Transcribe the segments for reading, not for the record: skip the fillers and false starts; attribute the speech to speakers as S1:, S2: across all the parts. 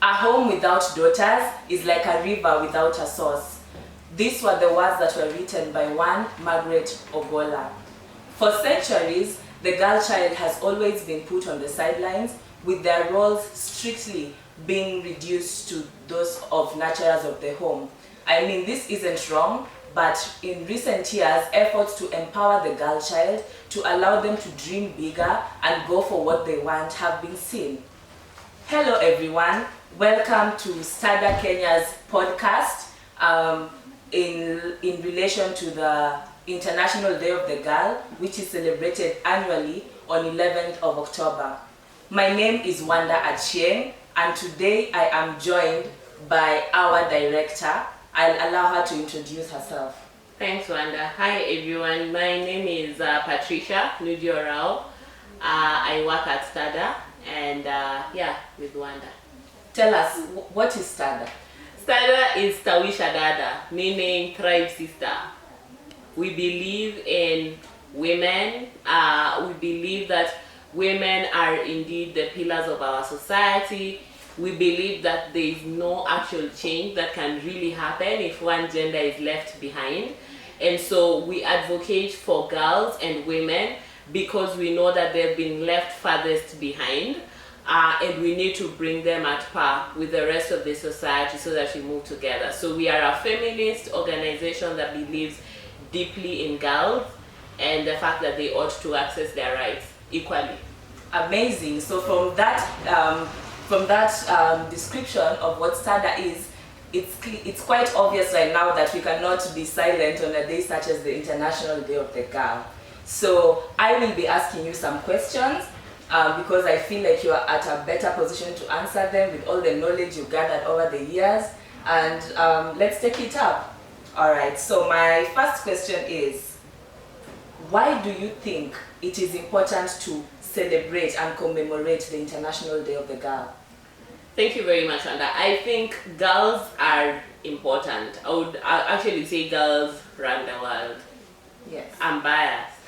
S1: A home without daughters is like a river without a source. These were the words that were written by one Margaret Ogola. For centuries, the girl child has always been put on the sidelines, with their roles strictly being reduced to those of nurturers of the home. I mean, this isn't wrong, but in recent years, efforts to empower the girl child, to allow them to dream bigger and go for what they want, have been seen. Hello everyone, welcome to Sada Kenya's podcast in relation to the International Day of the Girl, which is celebrated annually on 11th of October. My name is Wanda Achieng, and today I am joined by our director. I'll allow her to introduce herself.
S2: Thanks, Wanda. Hi everyone, my name is Patricia Nudiorao. I work at Sada and with Wanda.
S1: Tell us, what is Sada?
S2: Sada is Tawisha Dada, meaning tribe sister. We believe in women. We believe that women are indeed the pillars of our society. We believe that there is no actual change that can really happen if one gender is left behind. And so we advocate for girls and women because we know that they've been left farthest behind. And we need to bring them at par with the rest of the society so that we move together. So we are a feminist organization that believes deeply in girls and the fact that they ought to access their rights equally.
S1: Amazing. So from that description of what Sada is, it's quite obvious right now that we cannot be silent on a day such as the International Day of the Girl. So I will be asking you some questions because I feel like you are at a better position to answer them with all the knowledge you've gathered over the years. And let's take it up. All right, so my first question is, why do you think it is important to celebrate and commemorate the International Day of the Girl?
S2: Thank you very much, Wanda. I think girls are important. I would actually say girls run the world.
S1: Yes.
S2: I'm biased,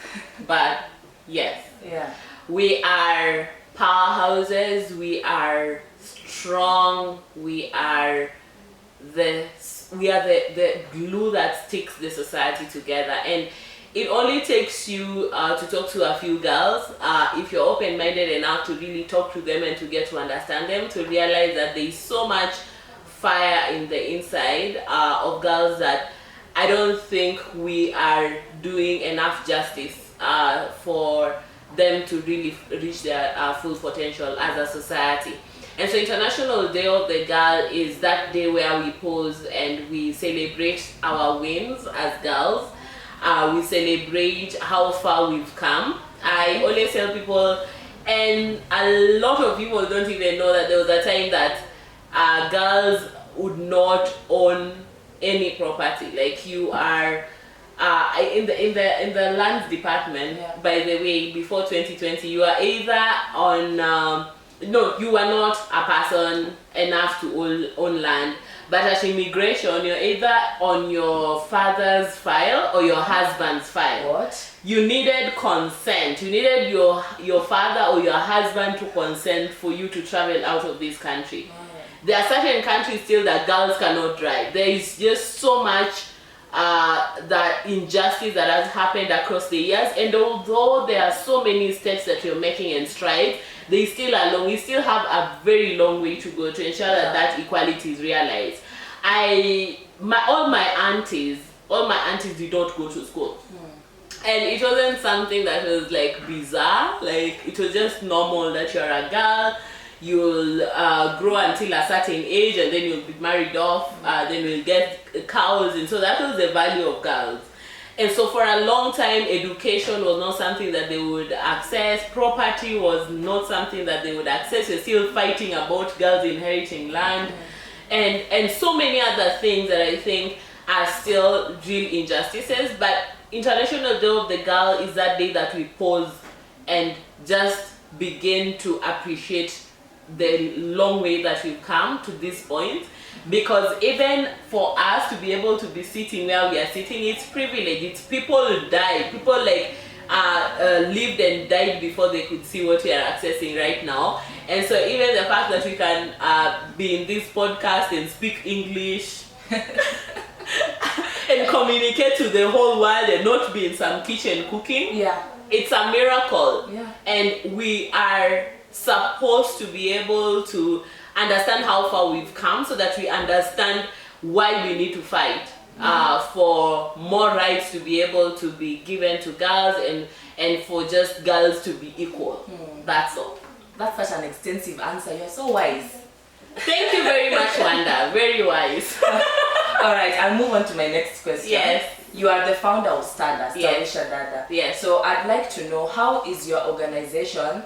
S2: but yes.
S1: Yeah.
S2: We are powerhouses, we are strong, we are the glue that sticks the society together. And it only takes you to talk to a few girls, if you're open-minded enough to really talk to them and to get to understand them, to realize that there is so much fire in the inside of girls that I don't think we are doing enough justice for them to really reach their full potential as a society. And so International Day of the Girl is that day where we pause and we celebrate our wins as girls. We celebrate how far we've come. I always tell people, and a lot of people don't even know that there was a time that girls would not own any property. Like you are in the land department. Yeah. By the way, before 2020, you are either on you are not a person enough to own land. But at immigration, you're either on your father's file or your husband's file.
S1: What?
S2: You needed consent. You needed your father or your husband to consent for you to travel out of this country. Oh. There are certain countries still that girls cannot drive. There is just so much that injustice that has happened across the years. And although there are so many steps that you're making and strides, we still have a very long way to go to ensure that equality is realized. All my aunties did not go to school. And it wasn't something that was like bizarre. Like it was just normal that you're a girl, you'll grow until a certain age and then you'll be married off, then you'll get cows. And so that was the value of girls. And so for a long time, education was not something that they would access. Property was not something that they would access. You're still fighting about girls inheriting land. And so many other things that I think are still real injustices. But International Day of the Girl is that day that we pause and just begin to appreciate the long way that we've come to this point. Because even for us to be able to be sitting where we are sitting, it's privilege. It's people die. People like lived and died before they could see what we are accessing right now. And so even the fact that we can be in this podcast and speak English and communicate to the whole world and not be in some kitchen cooking,
S1: Yeah.
S2: it's a miracle.
S1: Yeah.
S2: And we are supposed to be able to understand how far we've come so that we understand why we need to fight for more rights to be able to be given to girls and for just girls to be equal. That's all.
S1: That's such an extensive answer. You're so wise.
S2: Thank you very much, Wanda. Very wise.
S1: All right, I'll move on to my next question.
S2: Yes.
S1: You are the founder of Sada,
S2: Yes.
S1: Sada.
S2: Yes.
S1: So I'd like to know, how is your organization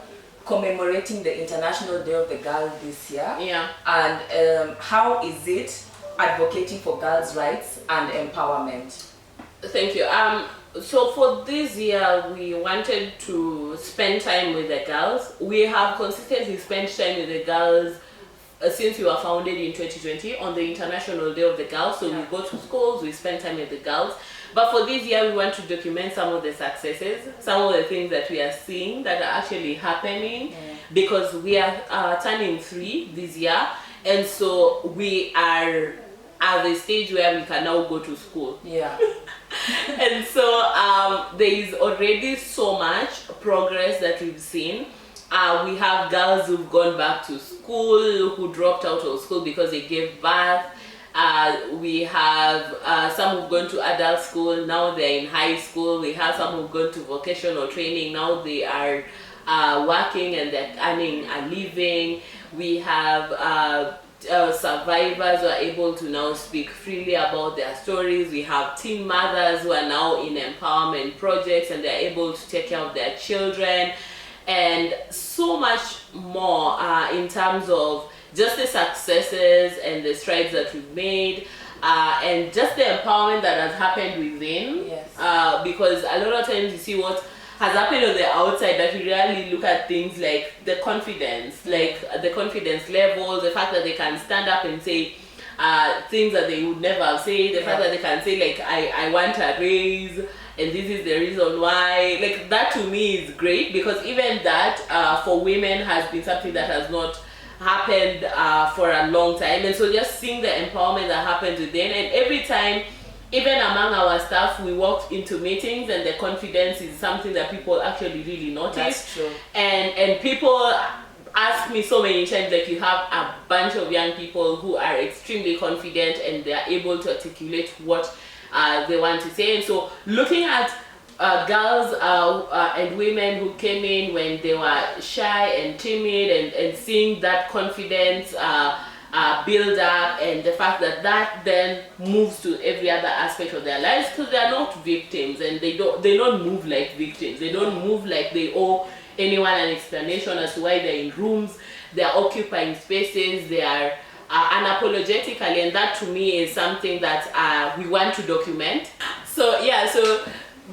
S1: commemorating the International Day of the Girl this year?
S2: Yeah.
S1: And how is it advocating for girls' rights and empowerment?
S2: Thank you. So for this year, we wanted to spend time with the girls. We have consistently spent time with the girls since we were founded in 2020 on the International Day of the Girl. So we go to schools, we spend time with the girls. But for this year, we want to document some of the successes, some of the things that we are seeing that are actually happening, because we are turning 3 this year. And so we are at the stage where we can now go to school.
S1: Yeah.
S2: And so there is already so much progress that we've seen. We have girls who've gone back to school, who dropped out of school because they gave birth. We have some who've gone to adult school, now they're in high school. We have some who've gone to vocational training, now they are working and they're earning a living. We have survivors who are able to now speak freely about their stories. We have teen mothers who are now in empowerment projects and they're able to take care of their children, and so much more in terms of just the successes and the strides that we've made, and just the empowerment that has happened within.
S1: Yes.
S2: Because a lot of times you see what has happened on the outside, but we really look at things like the confidence, like the confidence level, the fact that they can stand up and say things that they would never say, the fact that they can say like, I want a raise and this is the reason why. Like, that to me is great, because even that for women has been something that has not happened for a long time. And so just seeing the empowerment that happens within, and every time, even among our staff, we walked into meetings and the confidence is something that people actually really notice.
S1: That's true.
S2: And people ask me so many times, like, you have a bunch of young people who are extremely confident and they are able to articulate what they want to say. And so looking at girls and women who came in when they were shy and timid, and seeing that confidence build up, and the fact that that then moves to every other aspect of their lives, because they are not victims and they don't move like victims. They don't move like they owe anyone an explanation as to why they're in rooms. They are occupying spaces. They are unapologetically, and that to me is something that we want to document. So yeah, so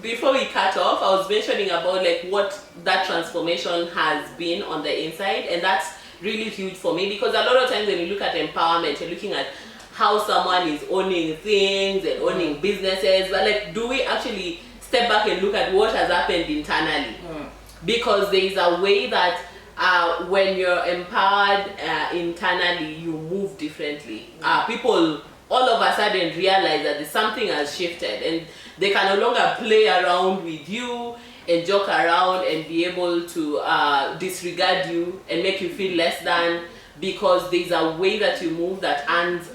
S2: before we cut off, I was mentioning about like what that transformation has been on the inside, and that's really huge for me, because a lot of times when you look at empowerment, you're looking at how someone is owning things and owning businesses, but like, do we actually step back and look at what has happened internally? Because there is a way that when you're empowered internally, you move differently. People all of a sudden realize that something has shifted, and they can no longer play around with you and joke around and be able to disregard you and make you feel less than, because there's a way that you move that earns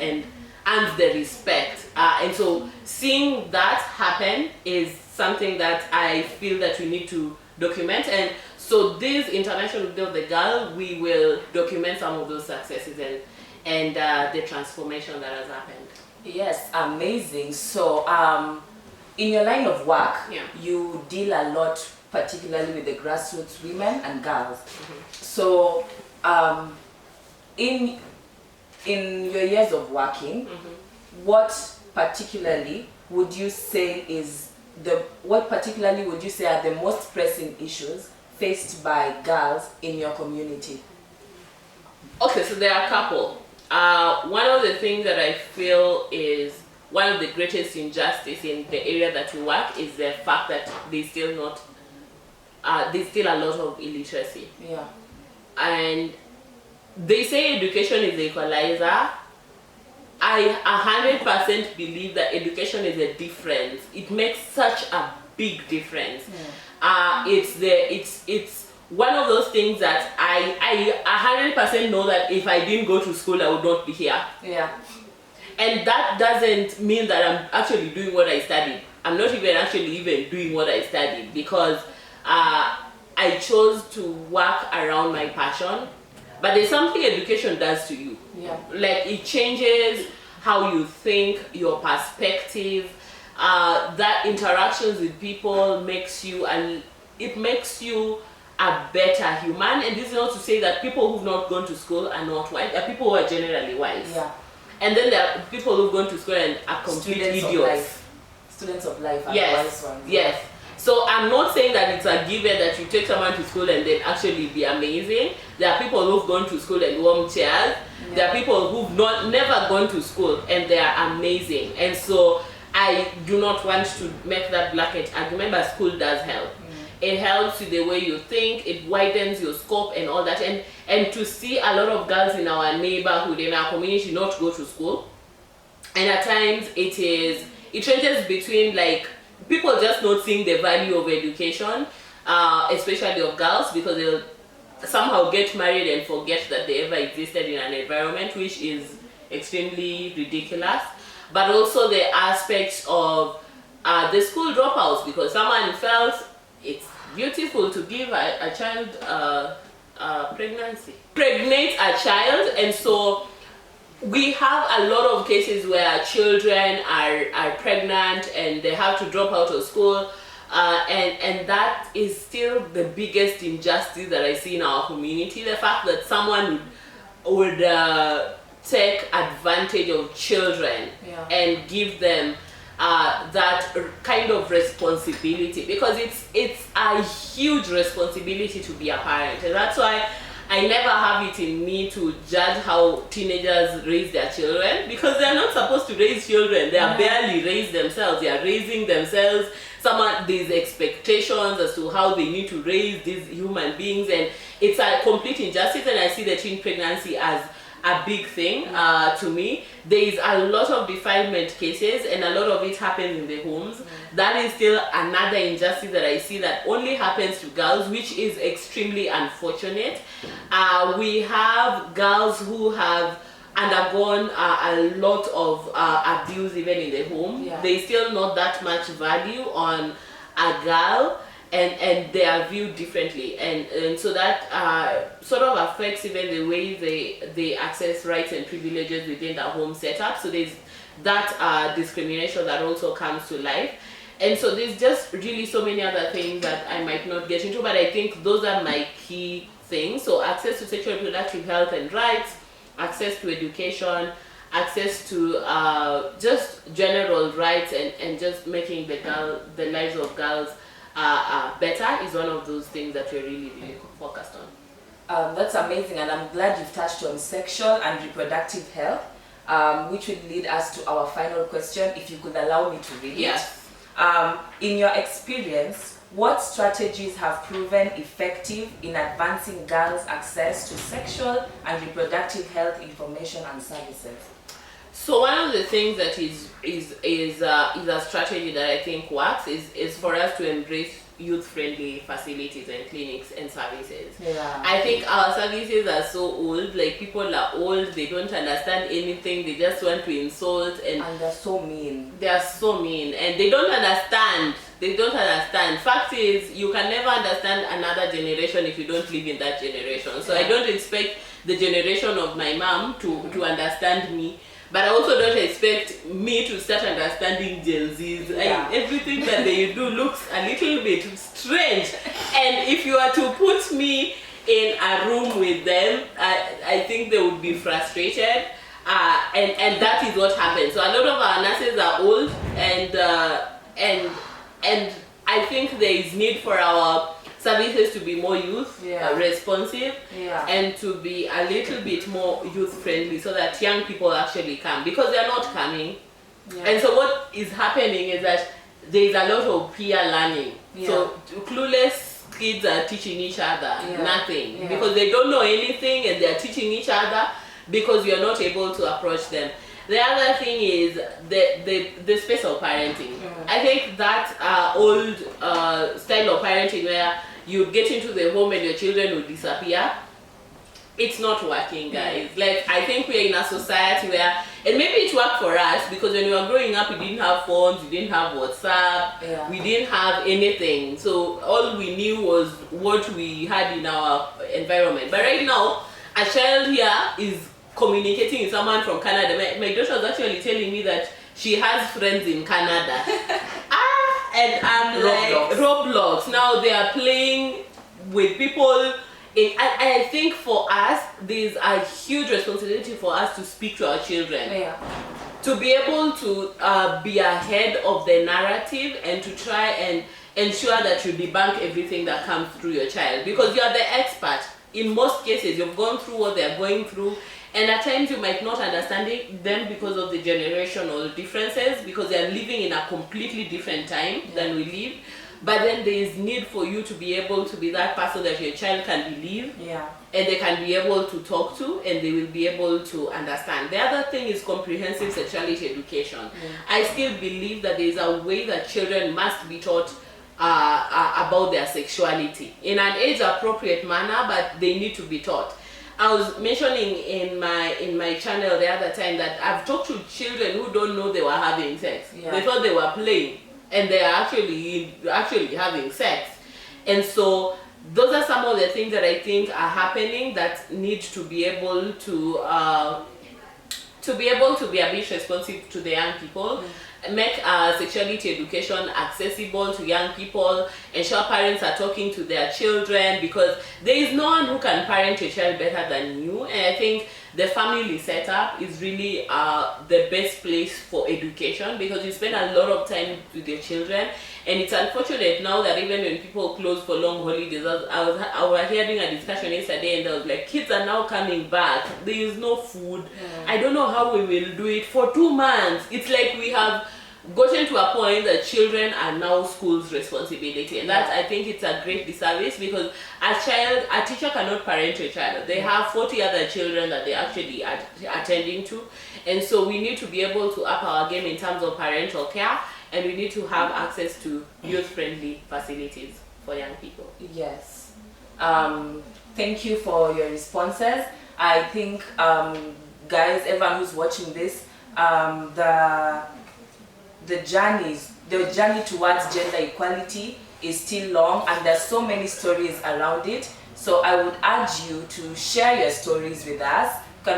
S2: the respect. And so seeing that happen is something that I feel that we need to document. And so this International Day of the Girl, we will document some of those successes and the transformation that has happened.
S1: Yes, amazing. So in your line of work, you deal a lot, particularly with the grassroots women and girls. So in your years of working, what particularly would you say are the most pressing issues faced by girls in your community?
S2: Okay, so there are a couple. One of the things that I feel is one of the greatest injustice in the area that we work is the fact that there's still not there's still a lot of illiteracy.
S1: Yeah.
S2: And they say education is the equalizer. I 100% believe that education is a difference. It makes such a big difference. It's one of those things that I 100% know that if I didn't go to school, I would not be here.
S1: Yeah.
S2: And that doesn't mean that I'm actually doing what I studied. I'm not even doing what I studied, because I chose to work around my passion. But there's something education does to you.
S1: Yeah.
S2: Like, it changes how you think, your perspective. That interactions with people makes you, and it makes you a better human. And this is not to say that people who've not gone to school are not wise. There are people who are generally wise.
S1: Yeah.
S2: And then there are people who've gone to school and are complete idiots.
S1: Students of life are
S2: Yes.
S1: the wise ones.
S2: Yes. So I'm not saying that it's a given that you take someone to school and then actually be amazing. There are people who've gone to school and warm chairs.
S1: Yeah.
S2: There are people who've never gone to school and they are amazing. And so I do not want to make that blanket argument, but school does help. It helps with the way you think, it widens your scope and all that. And to see a lot of girls in our neighborhood, in our community, not go to school. And at times it ranges between, like, people just not seeing the value of education, especially of girls, because they'll somehow get married and forget that they ever existed in an environment, which is extremely ridiculous. But also the aspects of the school dropouts, because someone felt it's beautiful to give a child pregnate a child. And so we have a lot of cases where children are pregnant and they have to drop out of school, and that is still the biggest injustice that I see in our community. The fact that someone would take advantage of children and give them that kind of responsibility, because it's a huge responsibility to be a parent. And that's why I never have it in me to judge how teenagers raise their children, because they're not supposed to raise children. They are barely raised themselves. They are raising themselves. There's expectations as to how they need to raise these human beings, and it's a complete injustice. And I see the teen pregnancy as a big thing to me. There is a lot of defilement cases, and a lot of it happens in the homes. That is still another injustice that I see that only happens to girls, which is extremely unfortunate. We have girls who have undergone a lot of abuse even in the home. There's still not that much value on a girl, and they are viewed differently, and so that sort of affects even the way they access rights and privileges within the home setup. So there's that discrimination that also comes to life. And so there's just really so many other things that I might not get into, but I think those are my key things. So access to sexual reproductive health and rights, access to education, access to just general rights, and just making the lives of girls better is one of those things that we're really, really focused on.
S1: That's amazing, and I'm glad you've touched on sexual and reproductive health, which would lead us to our final question, if you could allow me to read it. In your experience, what strategies have proven effective in advancing girls' access to sexual and reproductive health information and services?
S2: So one of the things that is a strategy that I think works is for us to embrace youth-friendly facilities and clinics and services. I think our services are so old, like people are old, they don't understand anything, they just want to insult, and
S1: they're so mean.
S2: They are so mean, and they don't understand. Fact is, you can never understand another generation if you don't live in that generation. So I don't expect the generation of my mom to understand me. But I also don't expect me to start understanding Gen Zs. Everything that they do looks a little bit strange. And if you are to put me in a room with them, I think they would be frustrated. And that is what happens. So a lot of our nurses are old, and I think there is need for our services to be more youth responsive, and to be a little bit more youth friendly, so that young people actually come, because they are not coming. And so what is happening is that there is a lot of peer learning. So clueless kids are teaching each other?
S1: Yeah.
S2: Nothing.
S1: Yeah.
S2: Because they don't know anything and they're teaching each other because you're not able to approach them. The other thing is the space of parenting. I think that old style of parenting where you get into the home and your children will disappear, it's not working, guys. Like, I think we're in a society where, and maybe it worked for us because when we were growing up, we didn't have phones, we didn't have WhatsApp, we didn't have anything. So all we knew was what we had in our environment. But right now, a child here is communicating with someone from Canada. My daughter was actually telling me that she has friends in Canada. And I'm like, Roblox. Now they are playing with people. I think for us, there's a huge responsibility for us to speak to our children. To be able to be ahead of the narrative and to try and ensure that you debunk everything that comes through your child. Because you are the expert. In most cases, you've gone through what they're going through. And at times you might not understand them because of the generational differences, because they're living in a completely different time than we live. But then there is need for you to be able to be that person that your child can believe, and they can be able to talk to, and they will be able to understand. The other thing is comprehensive sexuality education. I still believe that there is a way that children must be taught about their sexuality in an age-appropriate manner, but they need to be taught. I was mentioning in my channel the other time that I've talked to children who don't know they were having sex. They thought they were playing, and they are actually having sex. And so those are some of the things that I think are happening that need to be able to be a bit responsive to the young people. Make sexuality education accessible to young people, ensure parents are talking to their children, because there is no one who can parent your child better than you. And I think the family setup is really the best place for education, because you spend a lot of time with your children. And it's unfortunate now that even when people close for long holidays, I was hearing a discussion yesterday, and I was like, kids are now coming back, there is no food. I don't know how we will do it for 2 months. It's like we have gotten to a point that children are now school's responsibility, and that I think it's a great disservice, because a teacher cannot parent a child. They have 40 other children that they actually are attending to, and so we need to be able to up our game in terms of parental care, and we need to have access to youth-friendly facilities for young people.
S1: Yes. Thank you for your responses. I think, guys, everyone who's watching this, the journey towards gender equality is still long, and there's so many stories around it. So I would urge you to share your stories with us. You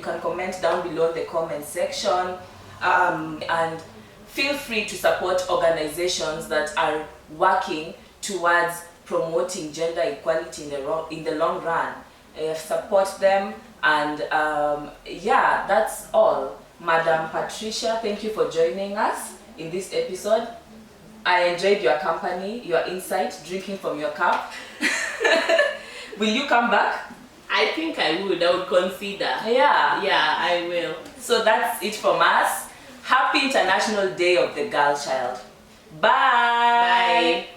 S1: can comment down below in the comment section, and feel free to support organizations that are working towards promoting gender equality in the long run. Support them, and that's all. Madam Patricia, thank you for joining us in this episode. I enjoyed your company, your insight, drinking from your cup. Will you come back?
S2: I think I would consider.
S1: Yeah,
S2: I will.
S1: So that's it from us. Happy International Day of the Girl Child. Bye.
S2: Bye.